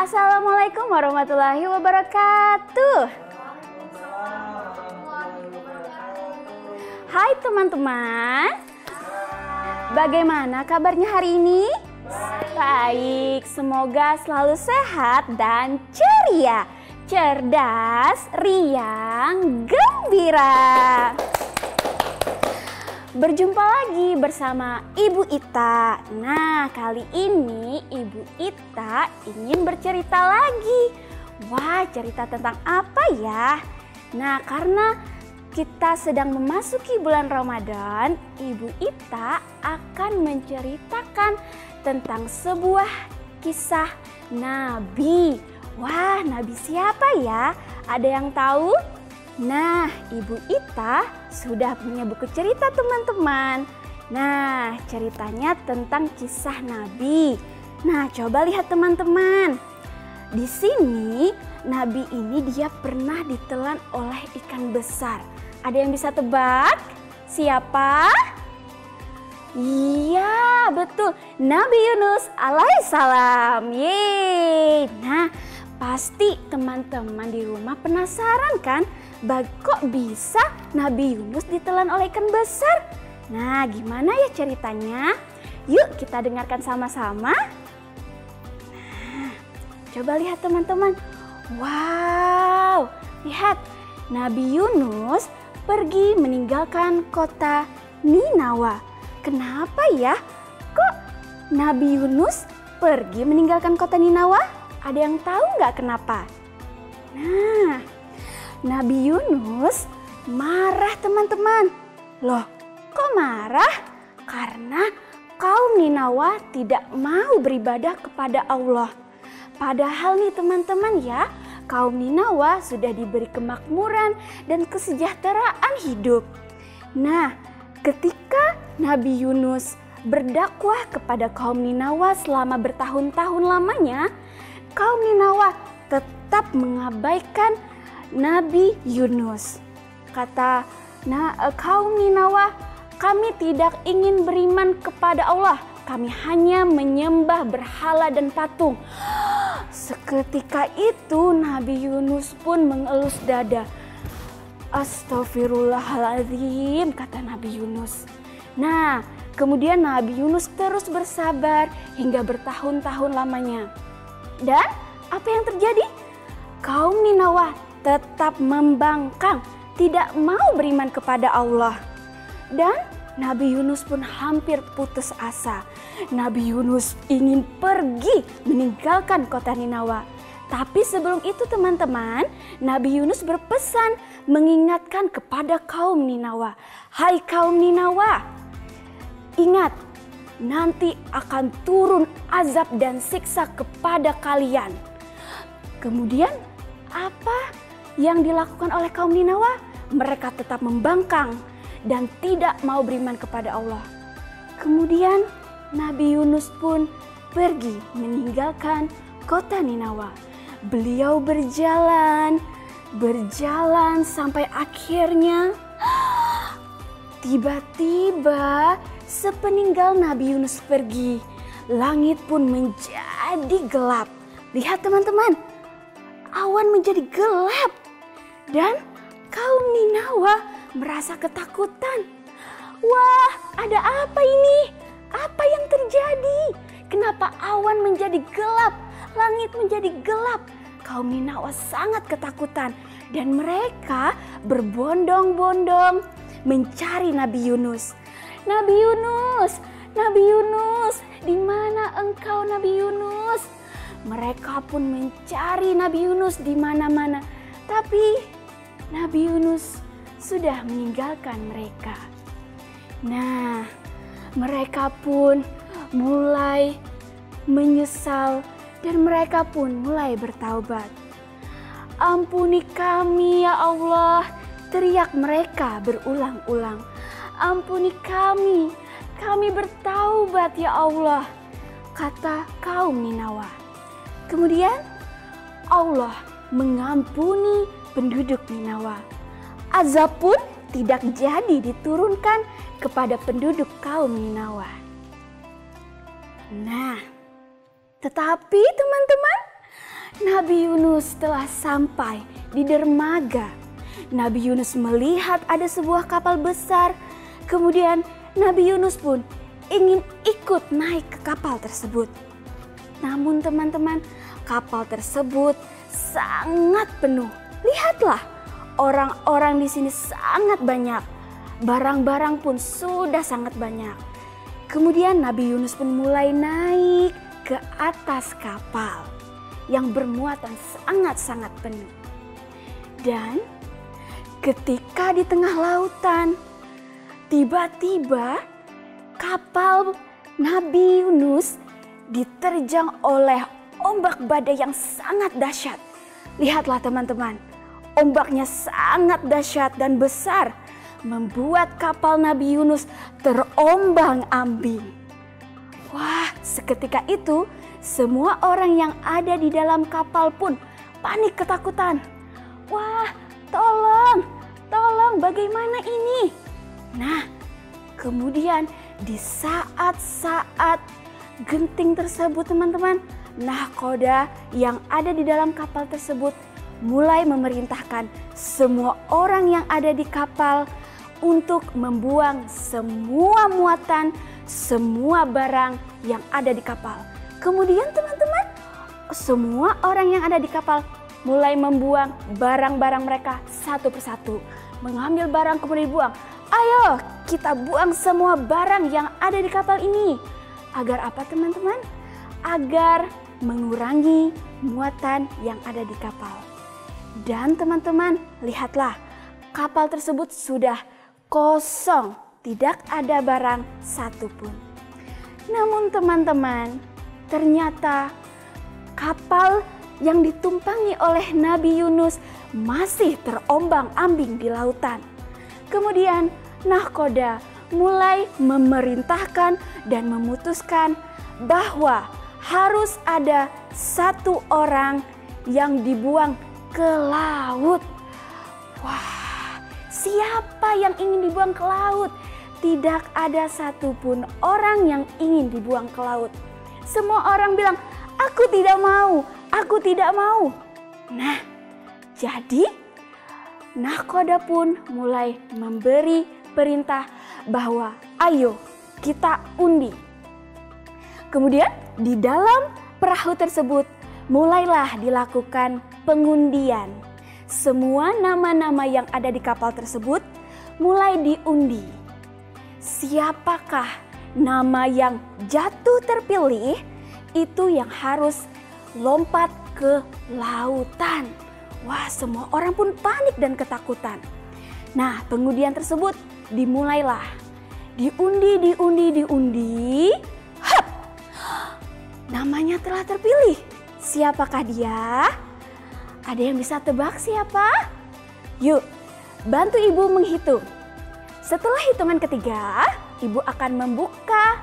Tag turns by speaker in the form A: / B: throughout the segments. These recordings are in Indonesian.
A: Assalamualaikum warahmatullahi wabarakatuh. Hai teman-teman, bagaimana kabarnya hari ini? Baik, semoga selalu sehat dan ceria, cerdas, riang, gembira. Berjumpa lagi bersama Ibu Ita. Nah, kali ini Ibu Ita ingin bercerita lagi. Wah, cerita tentang apa ya? Nah, karena kita sedang memasuki bulan Ramadan, Ibu Ita akan menceritakan tentang sebuah kisah Nabi. Wah, Nabi siapa ya? Ada yang tahu? Nah, Ibu Ita sudah punya buku cerita teman-teman. Nah, ceritanya tentang kisah Nabi. Nah, coba lihat teman-teman. Di sini, Nabi ini dia pernah ditelan oleh ikan besar. Ada yang bisa tebak? Siapa? Iya, betul. Nabi Yunus alaihissalam. Yeay. Nah, pasti teman-teman di rumah penasaran kan? Kok bisa Nabi Yunus ditelan oleh ikan besar? Nah, gimana ya ceritanya? Yuk kita dengarkan sama-sama. Nah, coba lihat teman-teman. Wow, lihat. Nabi Yunus pergi meninggalkan kota Ninawa. Kenapa ya? Kok Nabi Yunus pergi meninggalkan kota Ninawa? Ada yang tahu nggak kenapa? Nah, Nabi Yunus marah teman-teman. Loh, kok marah? Karena kaum Ninawa tidak mau beribadah kepada Allah. Padahal nih teman-teman ya, kaum Ninawa sudah diberi kemakmuran dan kesejahteraan hidup. Nah, ketika Nabi Yunus berdakwah kepada kaum Ninawa selama bertahun-tahun lamanya, kaum Ninawa tetap mengabaikan Nabi Yunus. Kata kaum Ninawa, kami tidak ingin beriman kepada Allah. Kami hanya menyembah berhala dan patung. Seketika itu Nabi Yunus pun mengelus dada. Astagfirullahaladzim, kata Nabi Yunus. Nah, kemudian Nabi Yunus terus bersabar hingga bertahun-tahun lamanya. Dan apa yang terjadi? Kaum Ninawa tetap membangkang, tidak mau beriman kepada Allah. Dan Nabi Yunus pun hampir putus asa. Nabi Yunus ingin pergi meninggalkan kota Ninawa. Tapi sebelum itu teman-teman, Nabi Yunus berpesan mengingatkan kepada kaum Ninawa. Hai kaum Ninawa, ingat, nanti akan turun azab dan siksa kepada kalian. Kemudian apa yang dilakukan oleh kaum Ninawa? Mereka tetap membangkang dan tidak mau beriman kepada Allah. Kemudian Nabi Yunus pun pergi meninggalkan kota Ninawa. Beliau berjalan sampai akhirnya tiba-tiba sepeninggal Nabi Yunus pergi, langit pun menjadi gelap. Lihat teman-teman, awan menjadi gelap dan kaum Ninawa merasa ketakutan. Wah, ada apa ini? Apa yang terjadi? Kenapa awan menjadi gelap? Langit menjadi gelap. Kaum Ninawa sangat ketakutan dan mereka berbondong-bondong mencari Nabi Yunus. Nabi Yunus, Nabi Yunus, di mana engkau Nabi Yunus? Mereka pun mencari Nabi Yunus di mana-mana, tapi Nabi Yunus sudah meninggalkan mereka. Nah, mereka pun mulai menyesal dan mereka pun mulai bertaubat. Ampuni kami ya Allah, teriak mereka berulang-ulang. Ampuni kami bertaubat ya Allah, kata kaum Ninawa. Kemudian Allah mengampuni penduduk Ninawa. Azab pun tidak jadi diturunkan kepada penduduk kaum Ninawa. Nah, tetapi teman-teman, Nabi Yunus telah sampai di dermaga. Nabi Yunus melihat ada sebuah kapal besar. Kemudian Nabi Yunus pun ingin ikut naik ke kapal tersebut. Namun teman-teman, kapal tersebut sangat penuh. Lihatlah, orang-orang di sini sangat banyak. Barang-barang pun sudah sangat banyak. Kemudian Nabi Yunus pun mulai naik ke atas kapal yang bermuatan sangat-sangat penuh. Dan ketika di tengah lautan, tiba-tiba kapal Nabi Yunus diterjang oleh ombak badai yang sangat dahsyat. Lihatlah teman-teman, ombaknya sangat dahsyat dan besar, membuat kapal Nabi Yunus terombang-ambing. Wah, seketika itu semua orang yang ada di dalam kapal pun panik ketakutan. Wah, tolong, bagaimana ini? Nah, kemudian di saat-saat genting tersebut teman-teman, nahkoda yang ada di dalam kapal tersebut mulai memerintahkan semua orang yang ada di kapal untuk membuang semua muatan, semua barang yang ada di kapal. Kemudian teman-teman, semua orang yang ada di kapal mulai membuang barang-barang mereka satu persatu. Mengambil barang kemudian dibuang. Ayo kita buang semua barang yang ada di kapal ini. Agar apa teman-teman? Agar mengurangi muatan yang ada di kapal. Dan teman-teman, lihatlah, kapal tersebut sudah kosong, tidak ada barang satupun. Namun teman-teman, ternyata kapal yang ditumpangi oleh Nabi Yunus masih terombang-ambing di lautan. Kemudian nahkoda mulai memerintahkan dan memutuskan bahwa harus ada satu orang yang dibuang ke laut. Wah, siapa yang ingin dibuang ke laut? Tidak ada satupun orang yang ingin dibuang ke laut. Semua orang bilang, aku tidak mau, aku tidak mau. Nah, jadi nahkoda pun mulai memberi perintah bahwa ayo kita undi. Kemudian di dalam perahu tersebut mulailah dilakukan pengundian. Semua nama-nama yang ada di kapal tersebut mulai diundi. Siapakah nama yang jatuh terpilih, itu yang harus lompat ke lautan. Wah, semua orang pun panik dan ketakutan. Nah, pengundian tersebut dimulailah. Diundi. Hap! Namanya telah terpilih. Siapakah dia? Ada yang bisa tebak siapa? Yuk, bantu ibu menghitung. Setelah hitungan ketiga, ibu akan membuka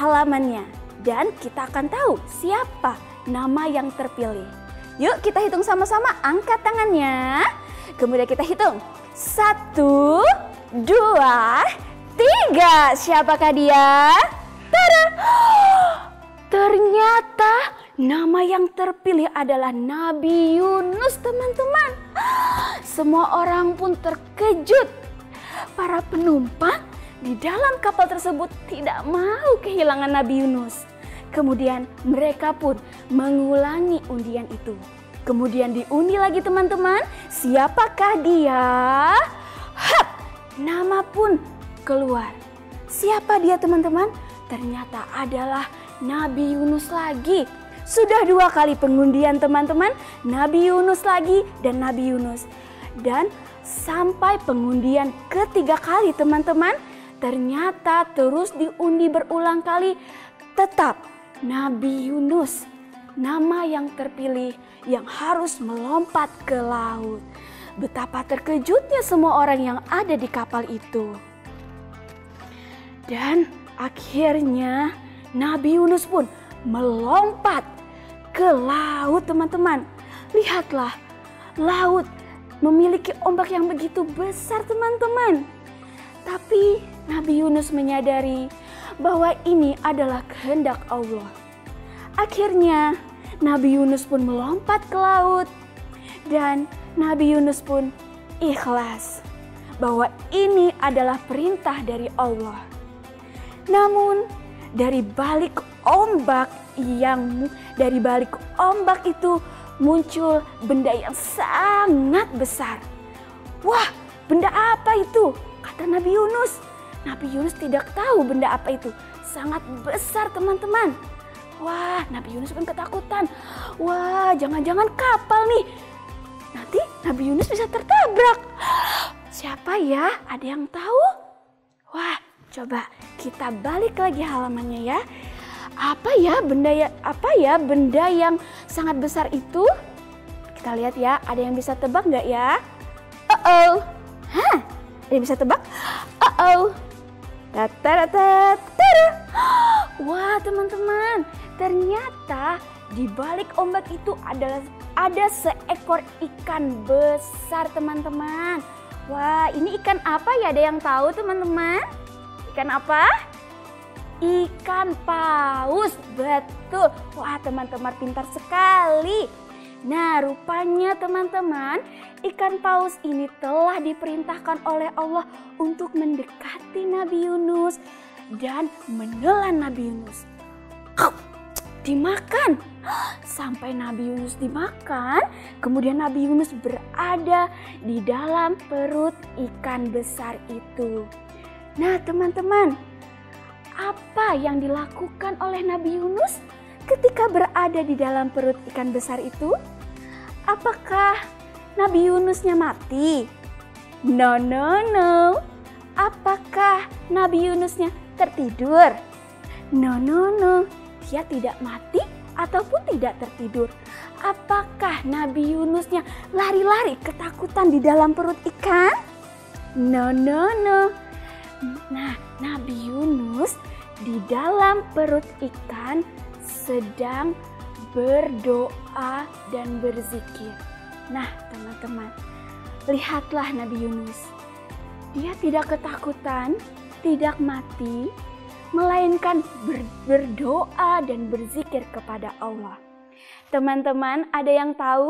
A: halamannya. Dan kita akan tahu siapa nama yang terpilih. Yuk kita hitung sama-sama, angkat tangannya. Kemudian kita hitung. 1, 2, 3. Siapakah dia? Tada! Ternyata nama yang terpilih adalah Nabi Yunus, teman-teman. Semua orang pun terkejut. Para penumpang di dalam kapal tersebut tidak mau kehilangan Nabi Yunus. Kemudian mereka pun mengulangi undian itu. Kemudian diundi lagi teman-teman. Siapakah dia? Hap! Nama pun keluar. Siapa dia teman-teman? Ternyata adalah Nabi Yunus lagi. Sudah 2 kali pengundian teman-teman. Nabi Yunus lagi dan Nabi Yunus. Dan sampai pengundian ketiga kali teman-teman. Ternyata terus diundi berulang kali. Tetap Nabi Yunus, nama yang terpilih yang harus melompat ke laut. Betapa terkejutnya semua orang yang ada di kapal itu. Dan akhirnya Nabi Yunus pun melompat ke laut teman-teman. Lihatlah, laut memiliki ombak yang begitu besar teman-teman. Tapi Nabi Yunus menyadari bahwa ini adalah kehendak Allah. Akhirnya Nabi Yunus pun melompat ke laut. Dan Nabi Yunus pun ikhlas bahwa ini adalah perintah dari Allah. Namun dari balik ombak itu muncul benda yang sangat besar. Wah, benda apa itu? Kata Nabi Yunus. Nabi Yunus tidak tahu benda apa itu. Sangat besar, teman-teman. Wah, Nabi Yunus pun ketakutan. Wah, jangan-jangan kapal nih. Nanti Nabi Yunus bisa tertabrak. Siapa ya? Ada yang tahu? Wah, coba kita balik lagi halamannya ya. Apa ya benda yang sangat besar itu? Kita lihat ya, ada yang bisa tebak nggak ya? Hah? Ada yang bisa tebak? Wah, teman-teman, ternyata di balik ombak itu ada seekor ikan besar, teman-teman. Wah, ini ikan apa ya? Ada yang tahu, teman-teman? Ikan apa? Ikan paus, betul. Wah, teman-teman pintar sekali. Nah, rupanya teman-teman, ikan paus ini telah diperintahkan oleh Allah untuk mendekati Nabi Yunus dan menelan Nabi Yunus. Dimakan. Sampai Nabi Yunus dimakan, kemudian Nabi Yunus berada di dalam perut ikan besar itu. Nah, teman-teman, apa yang dilakukan oleh Nabi Yunus ketika berada di dalam perut ikan besar itu? Apakah Nabi Yunusnya mati? No. Apakah Nabi Yunusnya tertidur? No. Dia tidak mati ataupun tidak tertidur. Apakah Nabi Yunusnya lari-lari ketakutan di dalam perut ikan? No. Nah, Nabi Yunus di dalam perut ikan sedang berdoa dan berzikir. Nah, teman-teman, lihatlah Nabi Yunus. Dia tidak ketakutan, tidak mati, melainkan berdoa dan berzikir kepada Allah. Teman-teman, ada yang tahu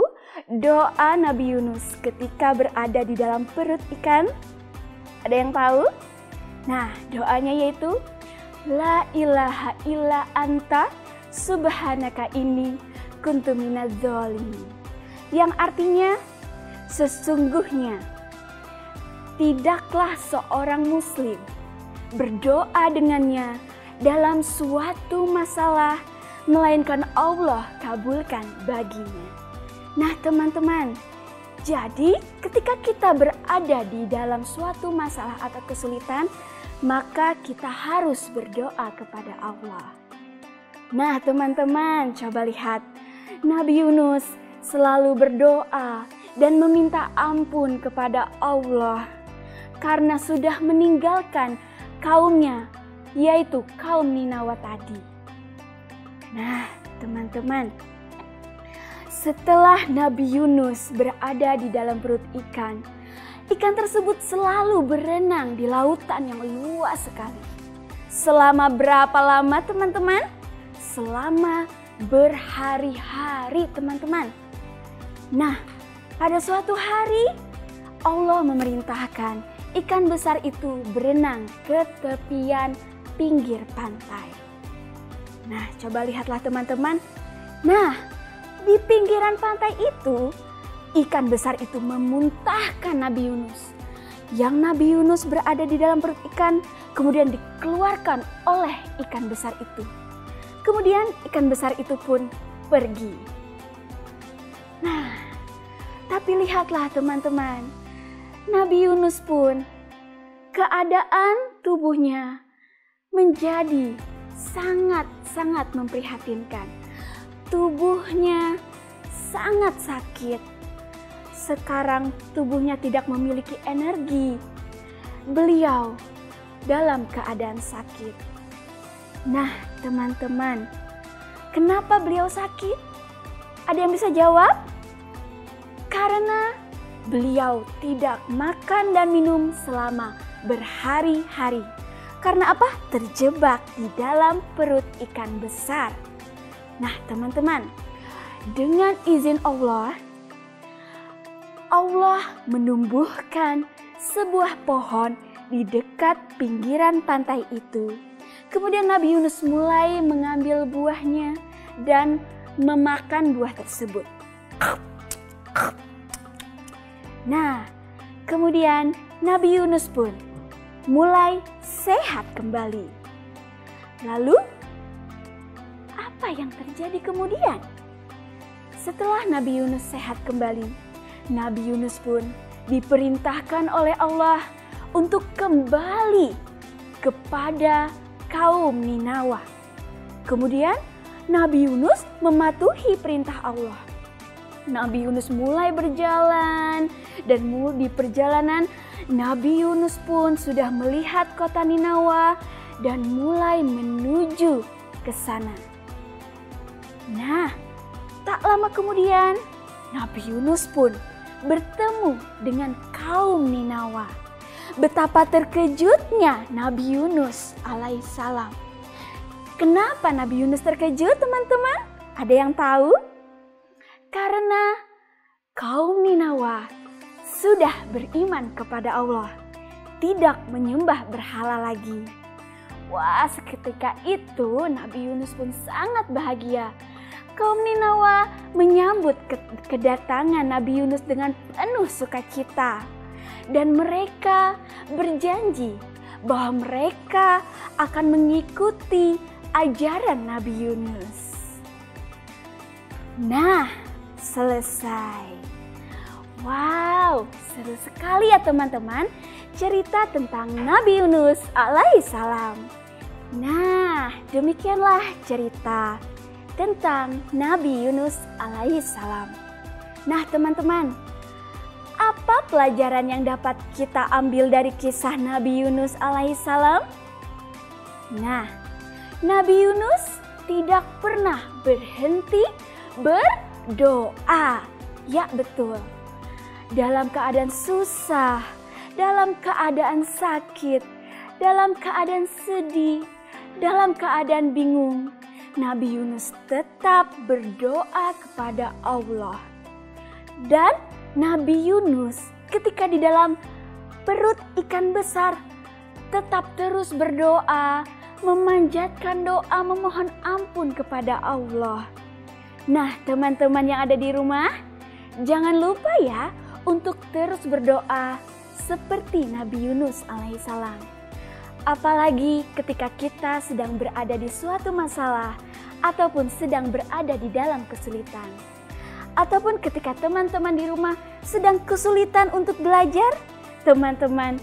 A: doa Nabi Yunus ketika berada di dalam perut ikan? Ada yang tahu? Nah, doanya yaitu La ilaha illa anta subhanaka inni kuntu minadz dzalimin. Yang artinya, sesungguhnya tidaklah seorang muslim berdoa dengannya dalam suatu masalah melainkan Allah kabulkan baginya. Nah, teman-teman, jadi ketika kita berada di dalam suatu masalah atau kesulitan, maka kita harus berdoa kepada Allah. Nah, teman-teman, coba lihat. Nabi Yunus selalu berdoa dan meminta ampun kepada Allah karena sudah meninggalkan kaumnya, yaitu kaum Ninawa tadi. Nah, teman-teman, setelah Nabi Yunus berada di dalam perut ikan, ikan tersebut selalu berenang di lautan yang luas sekali. Selama berapa lama, teman-teman? Selama berhari-hari, teman-teman. Nah, pada suatu hari Allah memerintahkan ikan besar itu berenang ke tepian pinggir pantai. Nah, coba lihatlah teman-teman. Nah, di pinggiran pantai itu, ikan besar itu memuntahkan Nabi Yunus. Yang Nabi Yunus berada di dalam perut ikan, kemudian dikeluarkan oleh ikan besar itu. Kemudian ikan besar itu pun pergi. Nah, tapi lihatlah teman-teman, Nabi Yunus pun keadaan tubuhnya menjadi sangat-sangat memprihatinkan. Tubuhnya sangat sakit. Sekarang tubuhnya tidak memiliki energi. Beliau dalam keadaan sakit. Nah, teman-teman, kenapa beliau sakit? Ada yang bisa jawab? Karena beliau tidak makan dan minum selama berhari-hari. Karena apa? Terjebak di dalam perut ikan besar. Nah, teman-teman, dengan izin Allah, Allah menumbuhkan sebuah pohon di dekat pinggiran pantai itu. Kemudian Nabi Yunus mulai mengambil buahnya dan memakan buah tersebut. Nah, kemudian Nabi Yunus pun mulai sehat kembali. Lalu, apa yang terjadi kemudian? Setelah Nabi Yunus sehat kembali, Nabi Yunus pun diperintahkan oleh Allah untuk kembali kepada kaum Ninawa. Kemudian Nabi Yunus mematuhi perintah Allah. Nabi Yunus mulai berjalan dan di perjalanan Nabi Yunus pun sudah melihat kota Ninawa dan mulai menuju ke sana. Nah, tak lama kemudian Nabi Yunus pun bertemu dengan kaum Ninawa. Betapa terkejutnya Nabi Yunus alaihissalam. Kenapa Nabi Yunus terkejut, teman-teman? Ada yang tahu? Karena kaum Ninawa sudah beriman kepada Allah, tidak menyembah berhala lagi. Wah, seketika itu Nabi Yunus pun sangat bahagia. Kaum Ninawa menyambut kedatangan Nabi Yunus dengan penuh sukacita. Dan mereka berjanji bahwa mereka akan mengikuti ajaran Nabi Yunus. Nah, selesai. Wow, seru sekali ya teman-teman cerita tentang Nabi Yunus alaihissalam. Nah, demikianlah cerita tentang Nabi Yunus alaihissalam. Nah teman-teman, apa pelajaran yang dapat kita ambil dari kisah Nabi Yunus alaihissalam? Nah, Nabi Yunus tidak pernah berhenti berdoa. Ya betul, dalam keadaan susah, dalam keadaan sakit, dalam keadaan sedih, dalam keadaan bingung, Nabi Yunus tetap berdoa kepada Allah. Dan Nabi Yunus ketika di dalam perut ikan besar tetap terus berdoa, memanjatkan doa, memohon ampun kepada Allah. Nah, teman-teman yang ada di rumah, jangan lupa ya untuk terus berdoa seperti Nabi Yunus alaihissalam. Apalagi ketika kita sedang berada di suatu masalah ataupun sedang berada di dalam kesulitan. Ataupun ketika teman-teman di rumah sedang kesulitan untuk belajar, teman-teman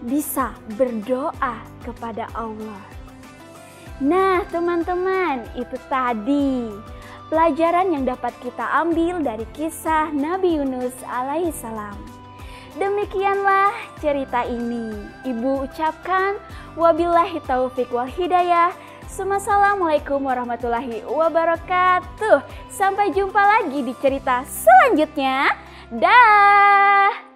A: bisa berdoa kepada Allah. Nah, teman-teman, itu tadi pelajaran yang dapat kita ambil dari kisah Nabi Yunus alaihissalam. Demikianlah cerita ini. Ibu ucapkan wabillahi taufiq wal hidayah. Assalamualaikum warahmatullahi wabarakatuh. Sampai jumpa lagi di cerita selanjutnya. Dah.